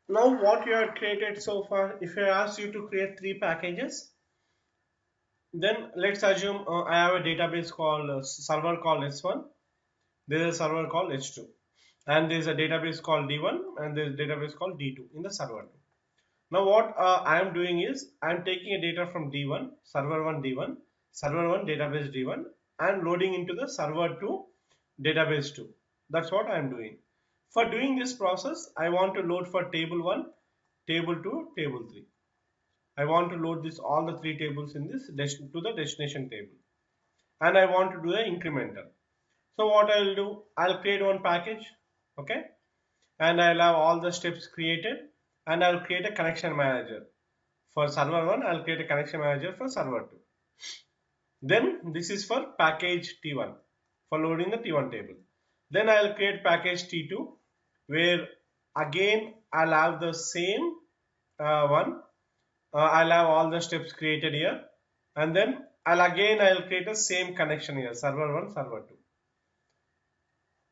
Now what you have created so far, if I ask you to create three packages, then let's assume I have a database called server called S1. There is a server called H2, and there is a database called D1, and there is a database called D2 in the server 2. Now what I am doing is I am taking a data from D1, server 1 D1, server 1 database D1, and loading into the server 2 database 2. That's what I am doing. For doing this process, I want to load for table 1, table 2, table 3. I want to load this all the three tables in this to the destination table, and I want to do the incremental. So what I will do, I'll create one package, okay, and I'll have all the steps created, and I'll create a connection manager for server 1. I'll create a connection manager for server 2. Then this is for package T1 for loading the T1 table. Then I'll create package T2 where again I'll have the same one. I'll have all the steps created here, and then I'll create a same connection here, server 1, server 2.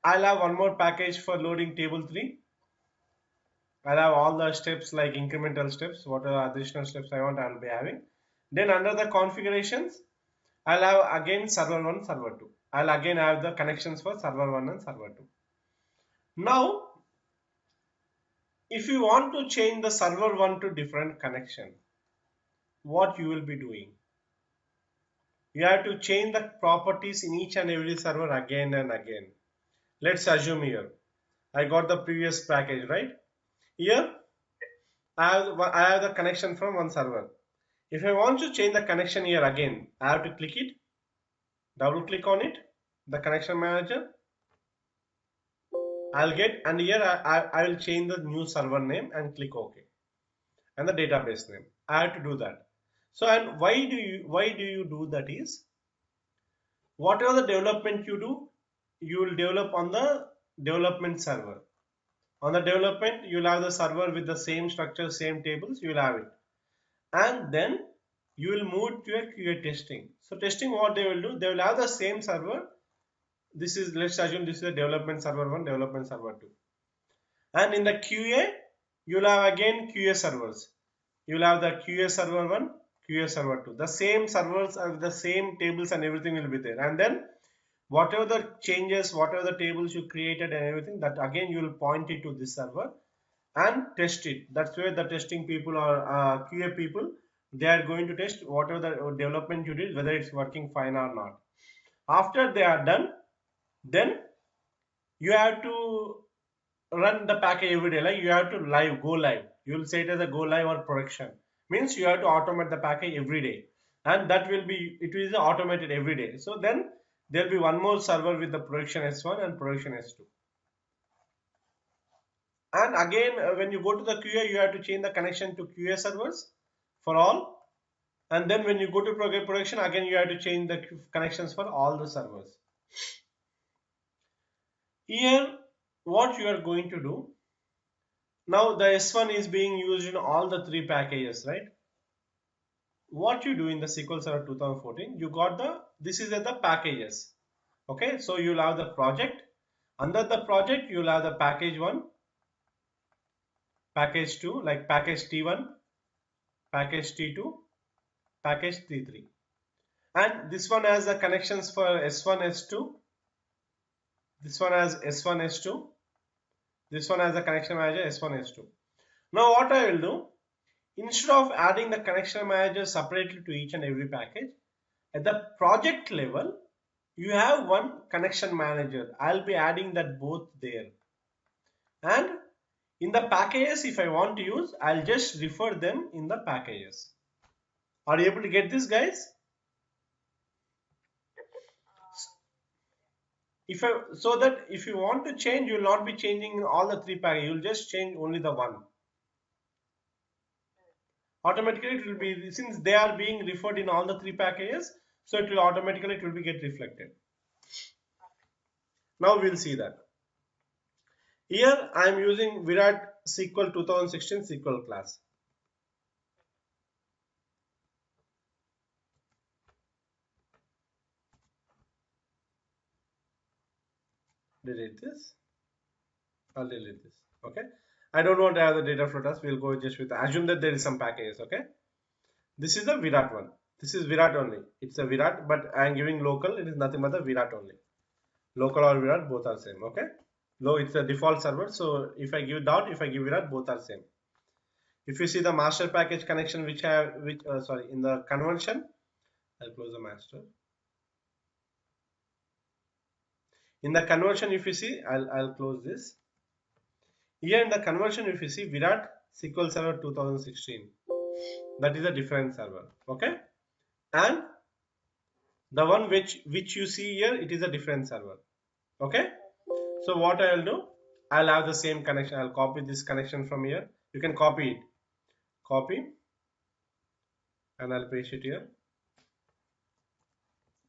I'll have one more package for loading table 3. I'll have all the steps like incremental steps, whatever additional steps I want I'll be having. Then under the configurations, I'll have again server 1, server 2. I'll again have the connections for server 1 and server 2. Now, if you want to change the server 1 to different connection, what you will be doing? You have to change the properties in each and every server again and again. Let's assume here, I got the previous package, right? Here, I have the connection from one server. If I want to change the connection here again, I have to click it, double click on it, the connection manager. I'll get, and here I will change the new server name and click OK, and the database name. I have to do that. So, and why do you do that is, whatever the development you do, you will develop on the development server. On the development, you will have the server with the same structure, same tables, you will have it. And then you will move to a QA testing. So testing, what they will do, they will have the same server. This is, let's assume this is a development server 1, development server 2. And in the QA, you will have again QA servers. You will have the QA server 1, QA server 2. The same servers and the same tables and everything will be there. And then whatever the changes, whatever the tables you created and everything, that again you will point it to this server and test it. That's where the testing people or QA people, they are going to test whatever the development you did, whether it's working fine or not. After they are done, then you have to run the package every day. Like you have to go live. You will say it as a go live or production. Means you have to automate the package every day, and that will be, it is automated every day. So then there will be one more server with the production S1 and production S2. And again, when you go to the QA, you have to change the connection to QA servers for all. And then when you go to production, again you have to change the connections for all the servers. Here, what you are going to do, now the S1 is being used in all the three packages, right? What you do in the SQL Server 2014, you got the, this is the packages. Okay, so you'll have the project. Under the project, you'll have the package 1, package 2, like package T1, package T2, package T3. And this one has the connections for S1, S2. This one has S1, S2. This one has the connection manager S1, S2. Now what I will do, instead of adding the connection manager separately to each and every package, at the project level, you have one connection manager. I'll be adding that both there. And in the packages, if I want to use, I'll just refer them in the packages. Are you able to get this, guys? So that if you want to change, you will not be changing all the three packages. You will just change only the one. Automatically it will be, since they are being referred in all the three packages, so it will automatically, it will be get reflected. Now we'll see that. Here I am using Virat SQL 2016 SQL class. Delete this. I'll delete this. Okay. I don't want to have the data flow task. We'll go just with assume that there is some packages. Okay. This is the Virat one. This is Virat only. It's a Virat, but I am giving local. It is nothing but the Virat only. Local or Virat, both are same. Okay. Though it's a default server, so if I give dot, if I give Virat, both are same. If you see the master package connection, which I have, which sorry, in the convention, I'll close the master. In the conversion, if you see, I'll close this. Here in the conversion, if you see Virat SQL Server 2016, that is a different server. Okay, and the one which you see here, it is a different server. Okay, so what I'll do, I'll have the same connection. I'll copy this connection from here. You can copy it, copy, and I'll paste it here.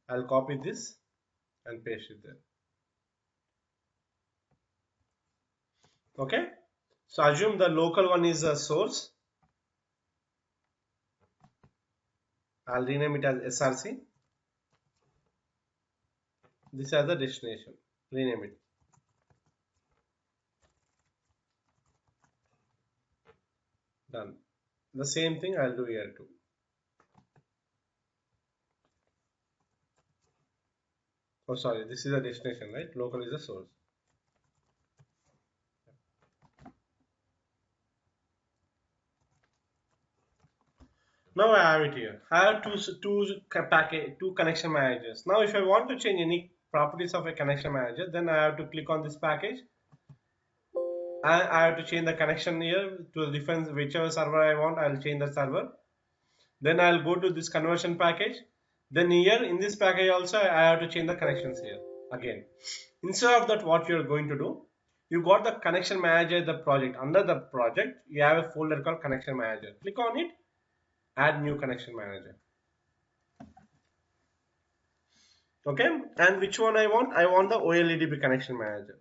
I'll copy this and paste it there. Okay, so assume the local one is a source. I'll rename it as SRC. This is the destination. Rename it. Done. The same thing I'll do here too. Oh, sorry, this is the destination, right? Local is the source. Now I have it here. I have two connection managers. Now, if I want to change any properties of a connection manager, then I have to click on this package. I have to change the connection here to the different whichever server I want. I'll change the server. Then I'll go to this conversion package. Then here in this package also I have to change the connections here again. Instead of that, what you're going to do, you got the connection manager, the project. Under the project, you have a folder called connection manager. Click on it, add new connection manager. Okay, and which one I want? I want the OLEDB connection manager.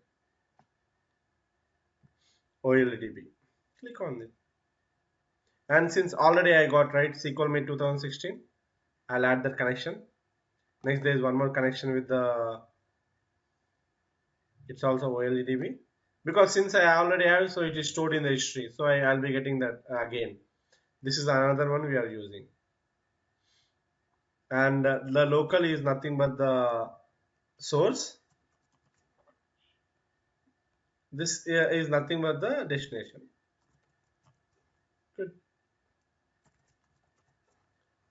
OLEDB. Click on it. And since already I got right SQL Mate 2016, I'll add that connection. Next, there is one more connection with the. It's also OLEDB because since I already have, so it is stored in the history. So I'll be getting that again. This is another one we are using. And the local is nothing but the source. This is nothing but the destination. Good.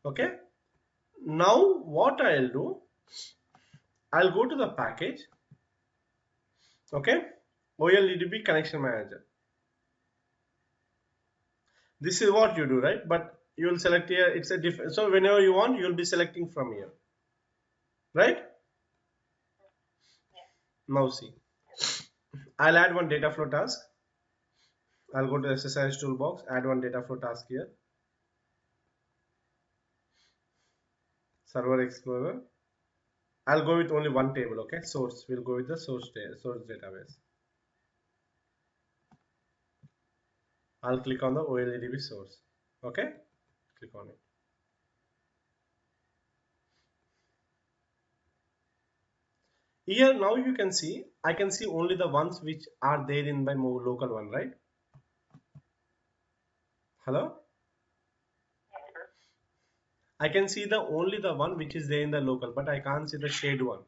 Okay. Now what I'll do, I'll go to the package. Okay. OLEDB connection manager. This is what you do, right? But you will select here. It's a different. So whenever you want, you will be selecting from here, right? Now see. I'll add one data flow task. I'll go to SSIS toolbox, add one data flow task here. Server Explorer. I'll go with only one table, okay? Source. We'll go with the source database. I'll click on the OLEDB source. Okay? Click on it. Here now you can see, I can see only the ones which are there in my local one, right? Hello? I can see the only the one which is there in the local, but I can't see the shade one.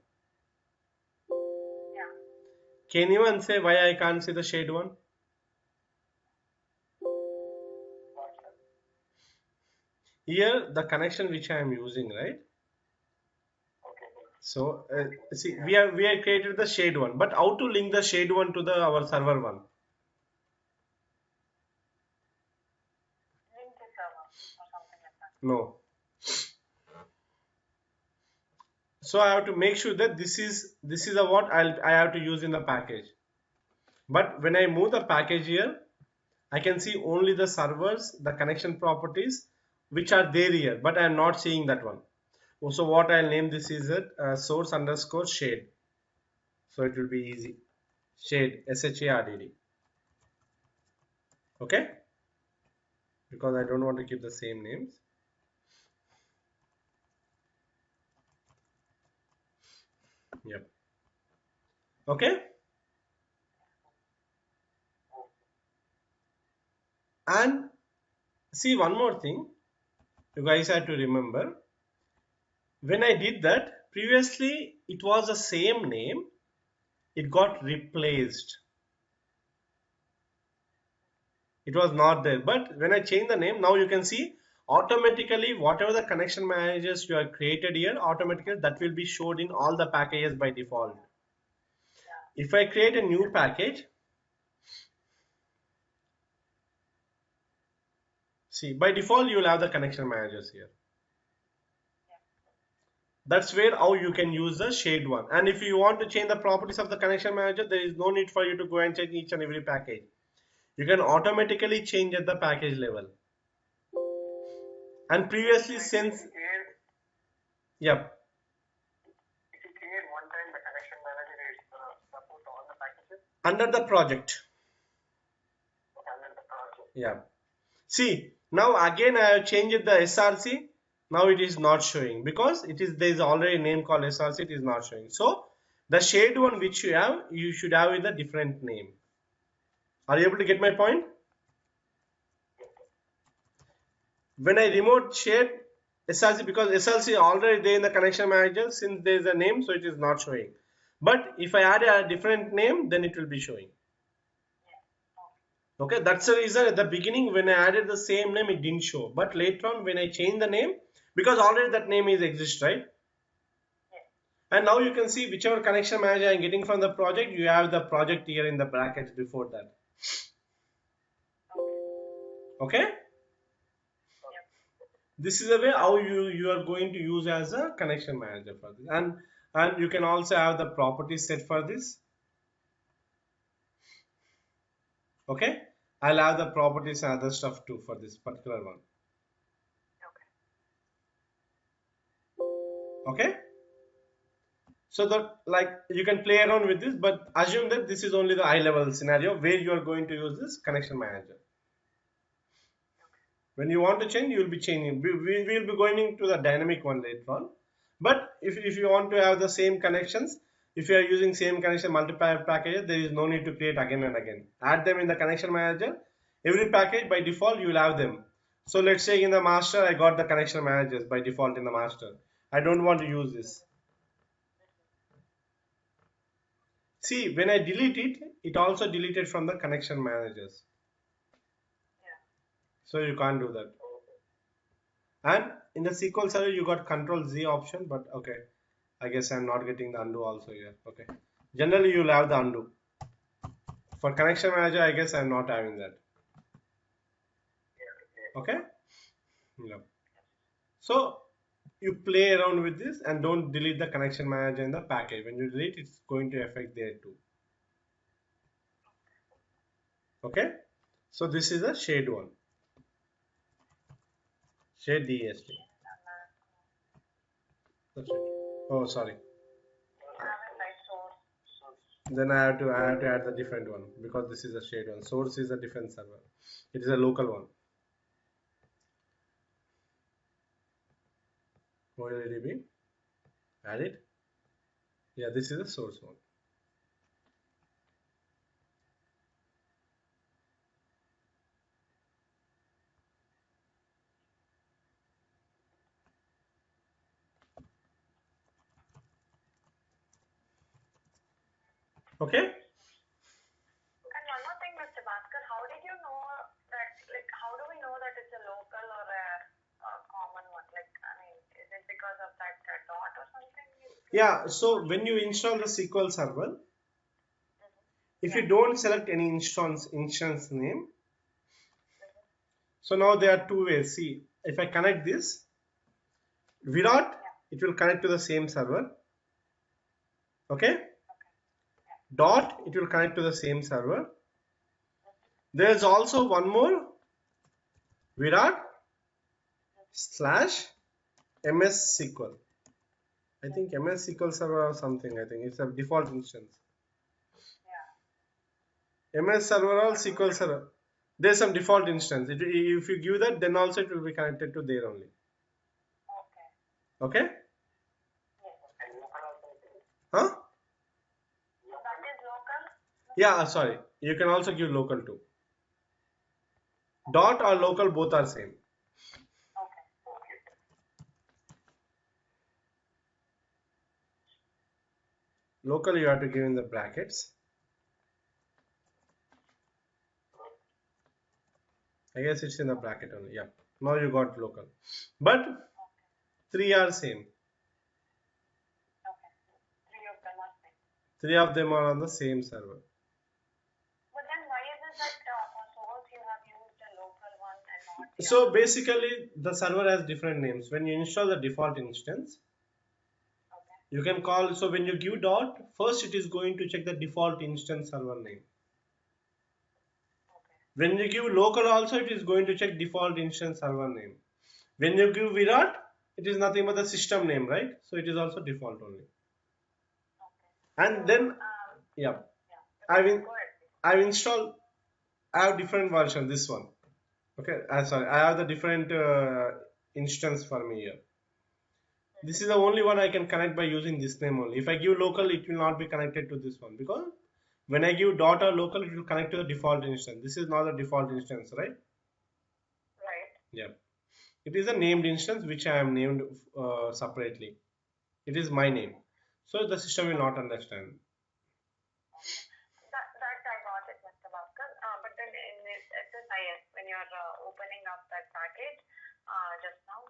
Yeah. Can anyone say why I can't see the shade one? Here the connection which I am using, right? So see, we have created the shade one, but how to link the shade one to the our server one? Link to server or something like that. No. So I have to make sure that this is a what I have to use in the package. But when I move the package here, I can see only the servers, the connection properties which are there here, but I am not seeing that one. So what I'll name this is source underscore shade. So it will be easy. Shade, SHARDD. Okay? Because I don't want to keep the same names. Yep. Okay? And see, one more thing you guys have to remember. When I did that, previously it was the same name, it got replaced. It was not there. But when I change the name, now you can see automatically whatever the connection managers you have created here, automatically that will be showed in all the packages by default. If I create a new package, see, by default you will have the connection managers here. That's where how you can use the shade one. And if you want to change the properties of the connection manager, there is no need for you to go and change each and every package. You can automatically change at the package level. And previously since, yep, If you create one time, the connection manager is support all the packages under the project. under the project. Yeah. See, now again I have changed the SRC. Now it is not showing because there is already a name called SRC. It is not showing. So the shade one which you should have with a different name. Are you able to get my point? When I remote shade SRC, because SRC already there in the connection manager, since there is a name, so it is not showing. But if I add a different name, then it will be showing. Okay, that's the reason at the beginning when I added the same name, it didn't show. But later on when I change the name, because already that name is exist, right? And now you can see whichever connection manager I'm getting from the project, you have the project here in the brackets before that. Okay? This is the way how you are going to use as a connection manager for this. And you can also have the properties set for this. Okay? I'll have the properties and other stuff too for this particular one. Okay? So that like you can play around with this, but assume that this is only the high level scenario where you are going to use this connection manager. When you want to change, you will be changing. We will be going into the dynamic one later on. But if you want to have the same connections, if you are using same connection multiple packages, there is no need to create again and again. Add them in the connection manager. Every package by default you will have them. So let's say in the master, I got the connection managers by default in the master. I don't want to use this. See, when I delete it, it also deleted from the connection managers. So you can't do that. And in the SQL Server, you got Control Z option, but okay. I guess I'm not getting the undo also here. Okay. Generally, you'll have the undo. For connection manager, I guess I'm not having that. Okay. Yeah. So you play around with this and don't delete the connection manager in the package. When you delete, it's going to affect there too. Okay. So this is a shade one. Shade DST. That's it. Oh, sorry. Then I have to add the different one because this is a shade one. Source is a different server. It is a local one. OLDB. Add it. Yeah, this is the source one. Okay. And one more thing, Mr. Bhaskar, how did you know that, like, how do we know that it's a local or a common one? Like, I mean, is it because of that dot or something? Yeah, so when you install the SQL Server, if you don't select any instance name, so now there are two ways. See, if I connect this, Virat, it will connect to the same server. Okay? Dot, it will connect to the same server. There is also one more, Virat / MS SQL. I think MS SQL Server or something. I think it's a default instance. MS Server or SQL Server. There's some default instance. If you give that, then also it will be connected to there only. Okay? Huh? Yeah, sorry. You can also give local too. Dot or local, both are same. Okay. Local you have to give in the brackets. I guess it's in the bracket only. Yeah. Now you got local. But three are same. Okay. Three of them are same. Three of them are on the same server. But then why is it that for source you have used a local one and not the So other? basically the server has different names. When you install the default instance, Okay. you can call, so when you give dot, first it is going to check the default instance server name. Okay. When you give local also, it is going to check default instance server name. When you give Virat, it is nothing but the system name, right? So it is also default only. Okay. So And then, yeah, yeah. I've in, Go ahead. I've installed, I have different version, this one. Okay, sorry, I have the different instance for me here. This is the only one I can connect by using this name only. If I give local, it will not be connected to this one because when I give dot or local, it will connect to the default instance. This is not the default instance, right? Right. Yeah. It is a named instance which I am named separately. It is my name. So the system will not understand. Okay. That I got it, Mr. Bhaskar. But then in this SSIS, when you're opening up that package, just now,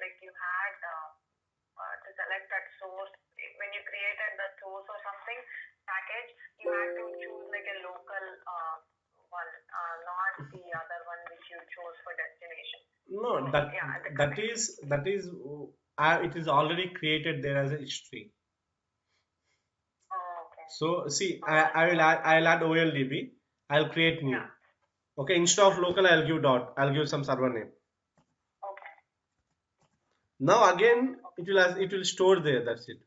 like you had to select that source. When you created the source or something package, you had to choose like a local one, not the other one which you chose for destination. No, So that yeah, the that is it is already created there as a history. oh, okay. So see, Oh, I'll add OLDB. I'll create new. yeah. Okay, instead of local, I'll give dot. I'll give some server name. Okay. Now again, Okay. it will store there. That's it.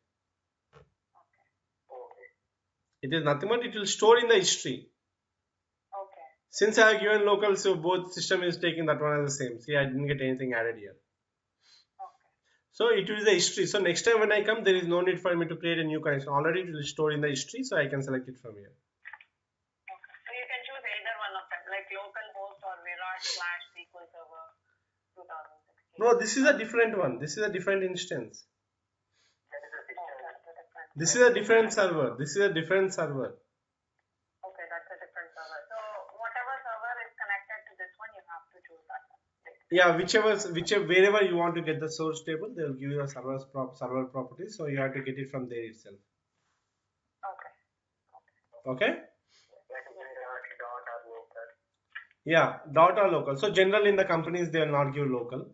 Okay. It is nothing but it will store in the history. Okay. Since I have given local, so both system is taking that one as the same. See, I didn't get anything added here. Okay. So it is the history. So next time when I come, there is no need for me to create a new connection. Already it will store in the history, so I can select it from here. Okay. So you can choose either one of them, like localhost or Virat/SQL Server 2016. No, this is a different one. This is a different instance. That is a different. Oh, that's a different. This is a different server. This is a different server. Okay, that's a different server. So whatever server is connected to this one, you have to choose that one. Yeah, whichever wherever you want to get the source table, they will give you a server properties. So you have to get it from there itself. Okay. Okay? That is dot or local. Yeah, dot or local. So generally in the companies they will not give local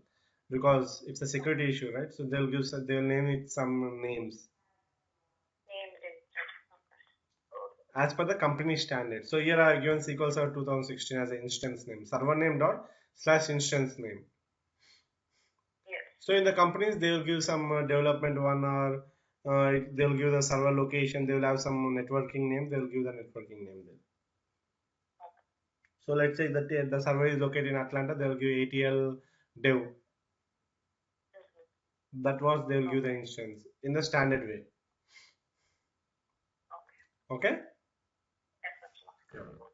because it's a security issue, right? So they'll name it some names Named instance. as per the company standard. So here I have given SQL Server 2016 as an instance name. Server name dot slash instance name. Yes. So in the companies they will give some development one or they'll give the server location. They will have some networking name. They will give the networking name there. So let's say that the server is located in Atlanta. They will give ATL dev. That was they will give the instance in the standard way. Okay. Okay. Yes, that's Yeah.